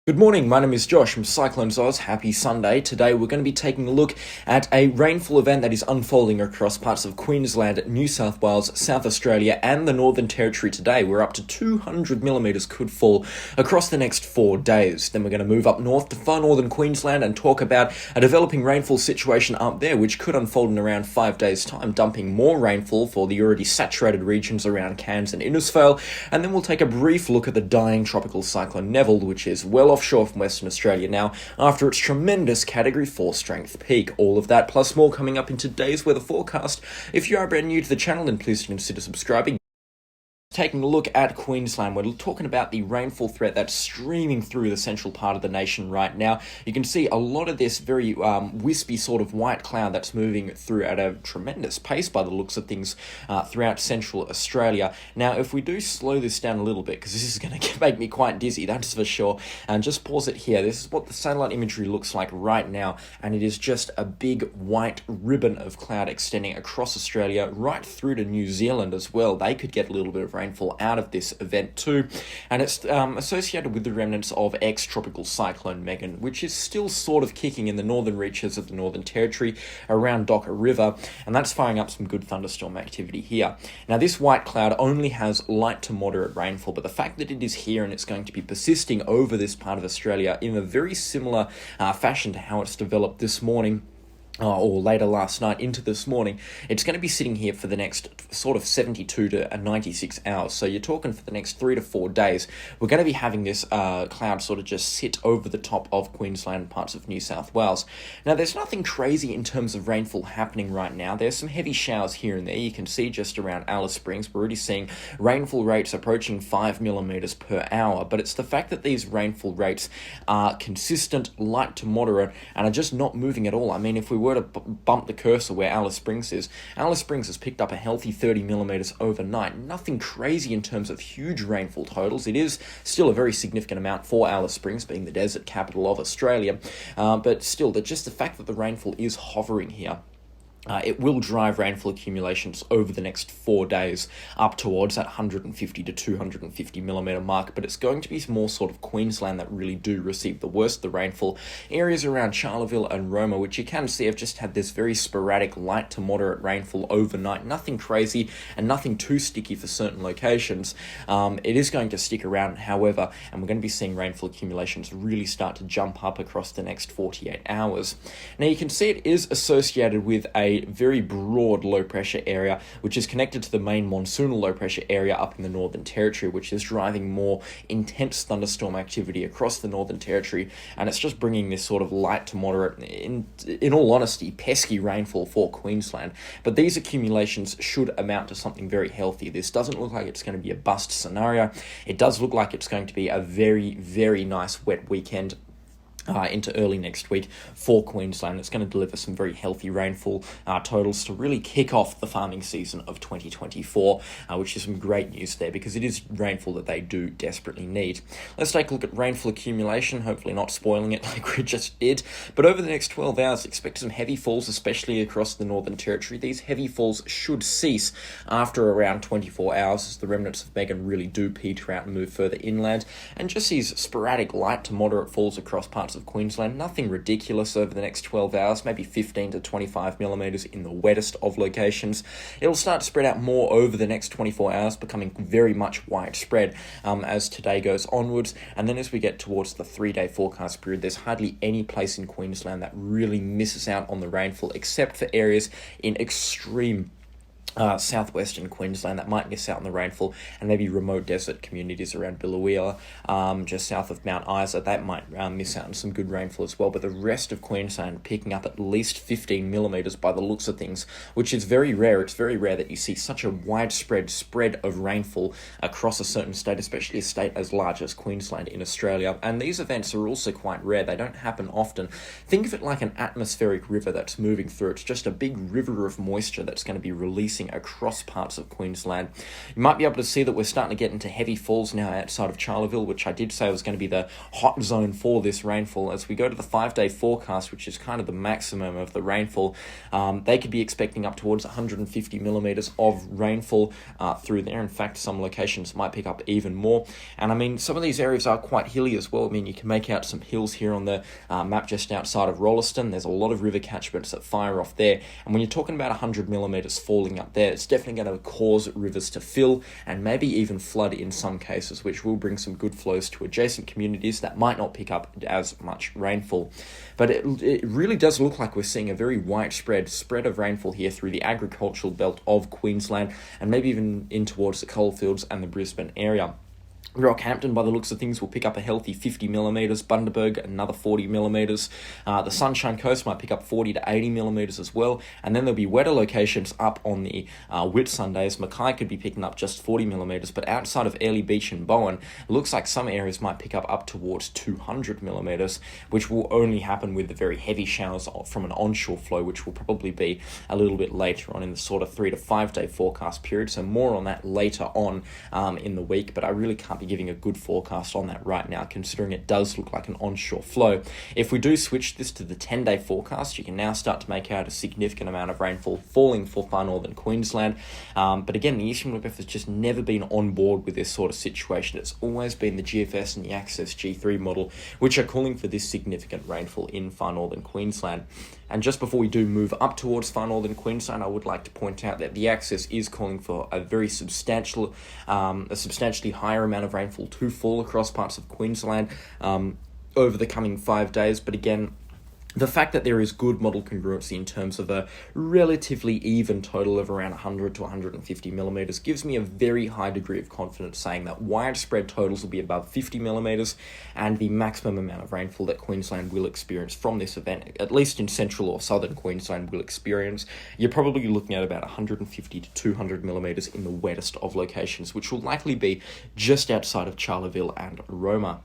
Good morning, my name is Josh from CyclonesOZ. Happy Sunday. Today we're going to be taking a look at a rainfall event that is unfolding across parts of Queensland, New South Wales, South Australia and the Northern Territory today, where up to 200 millimetres could fall across the next 4 days. Then we're going to move up north to far northern Queensland and talk about a developing rainfall situation up there, which could unfold in around 5 days' time, dumping more rainfall for the already saturated regions around Cairns and Innisfail. And then we'll take a brief look at the dying tropical cyclone Neville, which is well offshore from Western Australia now after its tremendous Category 4 strength peak. All of that plus more coming up in today's weather forecast. If you are brand new to the channel, then please consider subscribing. Taking a look at Queensland, we're talking about the rainfall threat that's streaming through the central part of the nation right now. You can see a lot of this very wispy sort of white cloud that's moving through at a tremendous pace by the looks of things throughout central Australia. Now, if we do slow this down a little bit, because this is going to make me quite dizzy, that's for sure, and just pause it here. This is what the satellite imagery looks like right now, and it is just a big white ribbon of cloud extending across Australia right through to New Zealand as well. They could get a little bit of rainfall out of this event too, and it's associated with the remnants of ex-tropical cyclone Megan, which is still sort of kicking in the northern reaches of the Northern Territory around Docker River, and that's firing up some good thunderstorm activity here. Now, this white cloud only has light to moderate rainfall, but the fact that it is here and it's going to be persisting over this part of Australia in a very similar fashion to how it's developed this morning, or later last night into this morning, it's going to be sitting here for the next sort of 72 to 96 hours. So you're talking for the next 3 to 4 days, we're going to be having this cloud sort of just sit over the top of Queensland and parts of New South Wales. Now, there's nothing crazy in terms of rainfall happening right now. There's some heavy showers here and there. You can see just around Alice Springs, we're already seeing rainfall rates approaching 5 millimetres per hour. But it's the fact that these rainfall rates are consistent, light to moderate, and are just not moving at all. I mean, if we were to bump the cursor where Alice Springs is, Alice Springs has picked up a healthy 30 millimetres overnight. Nothing crazy in terms of huge rainfall totals. It is still a very significant amount for Alice Springs, being the desert capital of Australia, but still, just the fact that the rainfall is hovering here, it will drive rainfall accumulations over the next 4 days up towards that 150 to 250 millimetre mark, but it's going to be more sort of Queensland that really do receive the worst of the rainfall. Areas around Charleville and Roma, which you can see have just had this very sporadic light to moderate rainfall overnight. Nothing crazy and nothing too sticky for certain locations. It is going to stick around, however, and we're going to be seeing rainfall accumulations really start to jump up across the next 48 hours. Now, you can see it is associated with a very broad low pressure area, which is connected to the main monsoonal low pressure area up in the Northern Territory, which is driving more intense thunderstorm activity across the Northern Territory, and it's just bringing this sort of light to moderate, in all honesty, pesky rainfall for Queensland. But these accumulations should amount to something very healthy. This doesn't look like it's going to be a bust scenario. It does look like it's going to be a very, very nice wet weekend into early next week for Queensland. It's going to deliver some very healthy rainfall totals to really kick off the farming season of 2024, which is some great news there because it is rainfall that they do desperately need. Let's take a look at rainfall accumulation, hopefully not spoiling it like we just did. But over the next 12 hours, expect some heavy falls, especially across the Northern Territory. These heavy falls should cease after around 24 hours as the remnants of Megan really do peter out and move further inland. And just these sporadic light to moderate falls across parts of Queensland, nothing ridiculous over the next 12 hours, maybe 15 to 25 millimetres in the wettest of locations. It'll start to spread out more over the next 24 hours, becoming very much widespread as today goes onwards. And then as we get towards the 3-day forecast period, there's hardly any place in Queensland that really misses out on the rainfall, except for areas in extreme southwestern Queensland that might miss out on the rainfall, and maybe remote desert communities around Biloela, just south of Mount Isa, that might miss out on some good rainfall as well. But the rest of Queensland picking up at least 15 millimetres by the looks of things, which is very rare. It's very rare that you see such a widespread spread of rainfall across a certain state, especially a state as large as Queensland in Australia. And these events are also quite rare. They don't happen often. Think of it like an atmospheric river that's moving through. It's just a big river of moisture that's going to be releasing increasing across parts of Queensland. You might be able to see that we're starting to get into heavy falls now outside of Charleville, which I did say was going to be the hot zone for this rainfall. As we go to the 5-day forecast, which is kind of the maximum of the rainfall, they could be expecting up towards 150 millimetres of rainfall through there. In fact, some locations might pick up even more. And I mean, some of these areas are quite hilly as well. I mean, you can make out some hills here on the map just outside of Rolleston. There's a lot of river catchments that fire off there. And when you're talking about 100 millimetres falling up there, it's definitely going to cause rivers to fill and maybe even flood in some cases, which will bring some good flows to adjacent communities that might not pick up as much rainfall. But it really does look like we're seeing a very widespread spread of rainfall here through the agricultural belt of Queensland and maybe even in towards the coalfields and the Brisbane area. Rockhampton, by the looks of things, will pick up a healthy 50 millimetres. Bundaberg, another 40 millimetres. The Sunshine Coast might pick up 40 to 80 millimetres as well. And then there'll be wetter locations up on the Whitsundays. Mackay could be picking up just 40 millimetres. But outside of Airlie Beach and Bowen, it looks like some areas might pick up towards 200 millimetres, which will only happen with the very heavy showers from an onshore flow, which will probably be a little bit later on in the sort of 3 to 5 day forecast period. So more on that later on in the week. But I really can't be giving a good forecast on that right now, considering it does look like an onshore flow. If we do switch this to the 10-day forecast, you can now start to make out a significant amount of rainfall falling for far northern Queensland. But again, the Eastern Weather has just never been on board with this sort of situation. It's always been the GFS and the Access G3 model, which are calling for this significant rainfall in far northern Queensland. And just before we do move up towards far northern Queensland, I would like to point out that the Access is calling for a very substantially higher amount of rainfall to fall across parts of Queensland over the coming 5 days. But again, the fact that there is good model congruency in terms of a relatively even total of around 100 to 150 millimetres gives me a very high degree of confidence saying that widespread totals will be above 50 millimetres and the maximum amount of rainfall that Queensland will experience from this event, at least in central or southern Queensland, will experience. You're probably looking at about 150 to 200 millimetres in the wettest of locations, which will likely be just outside of Charleville and Roma.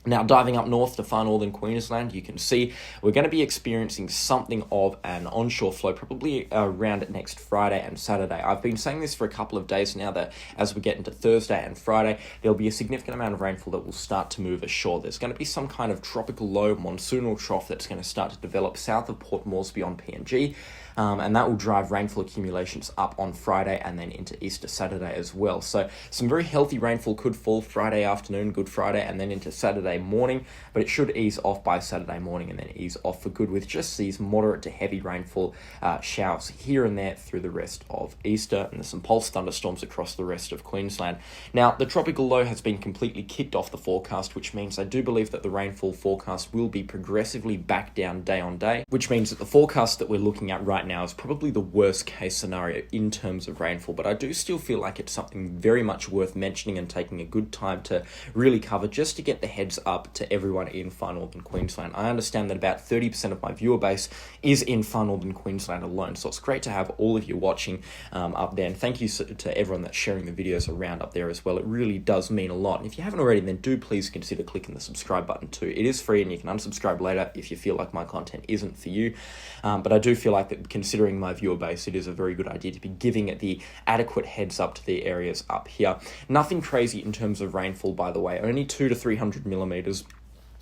Now, diving up north to far northern Queensland, you can see we're going to be experiencing something of an onshore flow, probably around next Friday and Saturday. I've been saying this for a couple of days now, that as we get into Thursday and Friday, there'll be a significant amount of rainfall that will start to move ashore. There's going to be some kind of tropical low monsoonal trough that's going to start to develop south of Port Moresby on PNG. And that will drive rainfall accumulations up on Friday and then into Easter Saturday as well. So some very healthy rainfall could fall Friday afternoon, Good Friday, and then into Saturday morning, but it should ease off by Saturday morning and then ease off for good with just these moderate to heavy rainfall showers here and there through the rest of Easter, and there's some pulse thunderstorms across the rest of Queensland. Now, the tropical low has been completely kicked off the forecast, which means I do believe that the rainfall forecast will be progressively back down day on day, which means that the forecast that we're looking at right now is probably the worst case scenario in terms of rainfall, but I do still feel like it's something very much worth mentioning and taking a good time to really cover, just to get the heads up to everyone in far northern Queensland. I understand that about 30% of my viewer base is in far northern Queensland alone, so it's great to have all of you watching up there, and thank you to everyone that's sharing the videos around up there as well. It really does mean a lot, and if you haven't already, then do please consider clicking the subscribe button too. It is free and you can unsubscribe later if you feel like my content isn't for you, but I do feel like that considering my viewer base, it is a very good idea to be giving it the adequate heads up to the areas up here. Nothing crazy in terms of rainfall, by the way, only 200 to 300 millimetres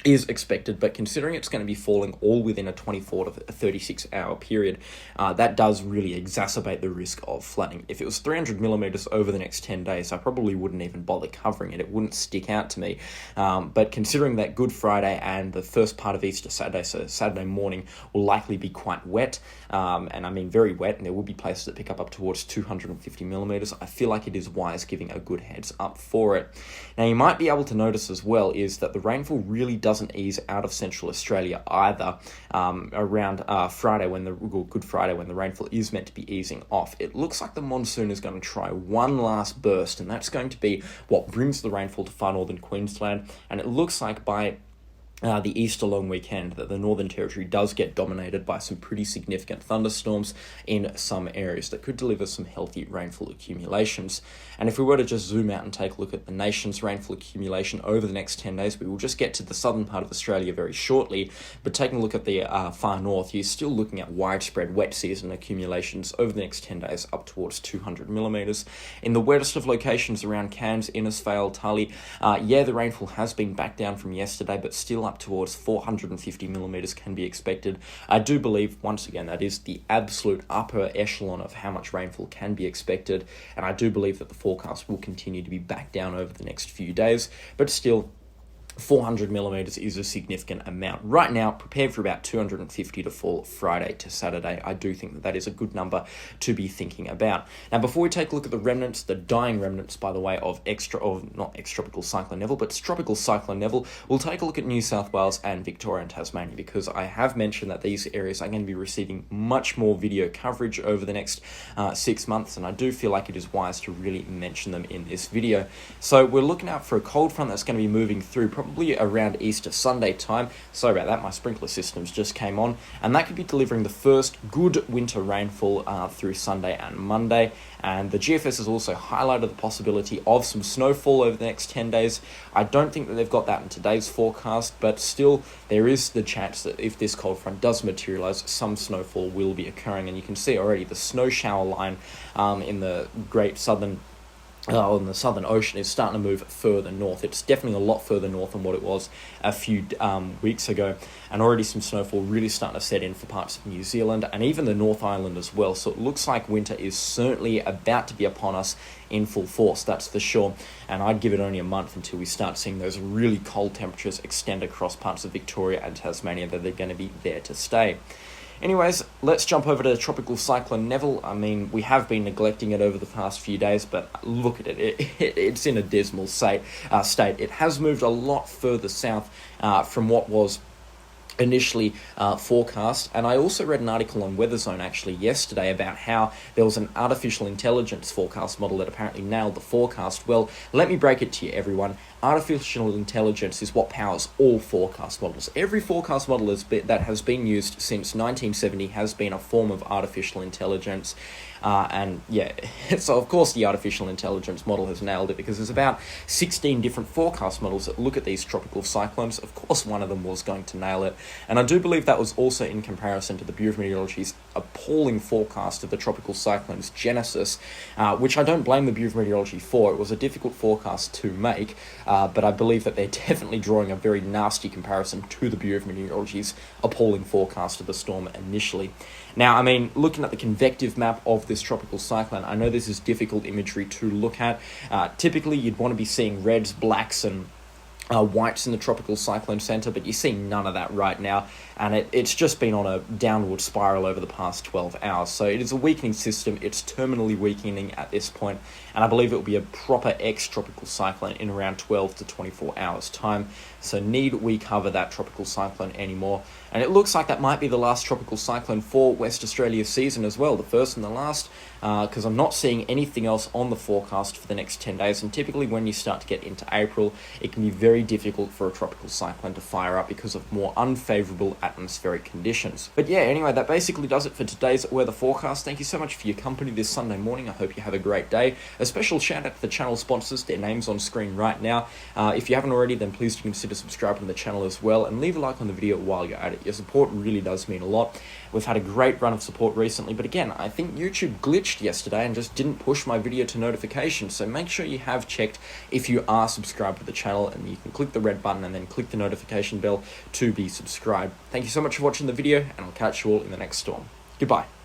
is expected, but considering it's going to be falling all within a 24 to 36 hour period, that does really exacerbate the risk of flooding. If it was 300 millimetres over the next 10 days, I probably wouldn't even bother covering it. It wouldn't stick out to me. But considering that Good Friday and the first part of Easter Saturday, so Saturday morning, will likely be quite wet, and I mean very wet, and there will be places that pick up towards 250 millimetres, I feel like it is wise giving a good heads up for it. Now, you might be able to notice as well is that the rainfall really doesn't ease out of Central Australia either around Friday, Good Friday, when the rainfall is meant to be easing off. It looks like the monsoon is going to try one last burst, and that's going to be what brings the rainfall to far northern Queensland, and it looks like by the Easter long weekend, that the Northern Territory does get dominated by some pretty significant thunderstorms in some areas that could deliver some healthy rainfall accumulations. And if we were to just zoom out and take a look at the nation's rainfall accumulation over the next 10 days, we will just get to the southern part of Australia very shortly, but taking a look at the far north, you're still looking at widespread wet season accumulations over the next 10 days up towards 200 millimetres. In the wettest of locations around Cairns, Innisfail, Tully, the rainfall has been back down from yesterday, but still up towards 450 millimetres can be expected. I do believe, once again, that is the absolute upper echelon of how much rainfall can be expected, and I do believe that the forecast will continue to be back down over the next few days, but still 400 millimetres is a significant amount. Right now, prepare for about 250 to fall Friday to Saturday. I do think that that is a good number to be thinking about. Now, before we take a look at the remnants, the dying remnants, by the way, of not ex-tropical Cyclone Neville, but tropical Cyclone Neville, we'll take a look at New South Wales and Victoria and Tasmania, because I have mentioned that these areas are going to be receiving much more video coverage over the next 6 months, and I do feel like it is wise to really mention them in this video. So we're looking out for a cold front that's going to be moving through probably around Easter Sunday time. Sorry about that, my sprinkler systems just came on, and that could be delivering the first good winter rainfall through Sunday and Monday. And the GFS has also highlighted the possibility of some snowfall over the next 10 days. I don't think that they've got that in today's forecast, but still there is the chance that if this cold front does materialise, some snowfall will be occurring. And you can see already the snow shower line in the great southern in the Southern Ocean is starting to move further north. It's definitely a lot further north than what it was a few weeks ago, and already some snowfall really starting to set in for parts of New Zealand and even the North Island as well. So it looks like winter is certainly about to be upon us in full force, that's for sure. And I'd give it only a month until we start seeing those really cold temperatures extend across parts of Victoria and Tasmania, that they're going to be there to stay. Anyways, let's jump over to Tropical Cyclone Neville. I mean, we have been neglecting it over the past few days, but look at it. It's in a dismal state. It has moved a lot further south from what was initially forecast. And I also read an article on Weather Zone actually yesterday about how there was an artificial intelligence forecast model that apparently nailed the forecast. Well, let me break it to you, everyone. Artificial intelligence is what powers all forecast models. Every forecast model that has been used since 1970 has been a form of artificial intelligence. So of course the artificial intelligence model has nailed it, because there's about 16 different forecast models that look at these tropical cyclones. Of course one of them was going to nail it, and I do believe that was also in comparison to the Bureau of Meteorology's appalling forecast of the tropical cyclone's genesis, which I don't blame the Bureau of Meteorology for. It was a difficult forecast to make, but I believe that they're definitely drawing a very nasty comparison to the Bureau of Meteorology's appalling forecast of the storm initially. Now, I mean, looking at the convective map of this tropical cyclone, I know this is difficult imagery to look at. Typically, you'd want to be seeing reds, blacks, and whites in the tropical cyclone center, but you see none of that right now, and it's just been on a downward spiral over the past 12 hours. So it is a weakening system. It's terminally weakening at this point, and I believe it will be a proper ex-tropical cyclone in around 12 to 24 hours time. So need we cover that tropical cyclone anymore? And it looks like that might be the last tropical cyclone for West Australia's season as well, the first and the last, because I'm not seeing anything else on the forecast for the next 10 days. And typically when you start to get into April, it can be very difficult for a tropical cyclone to fire up because of more unfavourable atmospheric conditions. But yeah, anyway, that basically does it for today's weather forecast. Thank you so much for your company this Sunday morning. I hope you have a great day. A special shout out to the channel sponsors, their names on screen right now. If you haven't already, then please do consider subscribing to the channel as well, and leave a like on the video while you're at it. Your support really does mean a lot. We've had a great run of support recently, but again, I think YouTube glitched yesterday and just didn't push my video to notifications, so make sure you have checked if you are subscribed to the channel, and you can click the red button and then click the notification bell to be subscribed. Thank you so much for watching the video, and I'll catch you all in the next storm. Goodbye.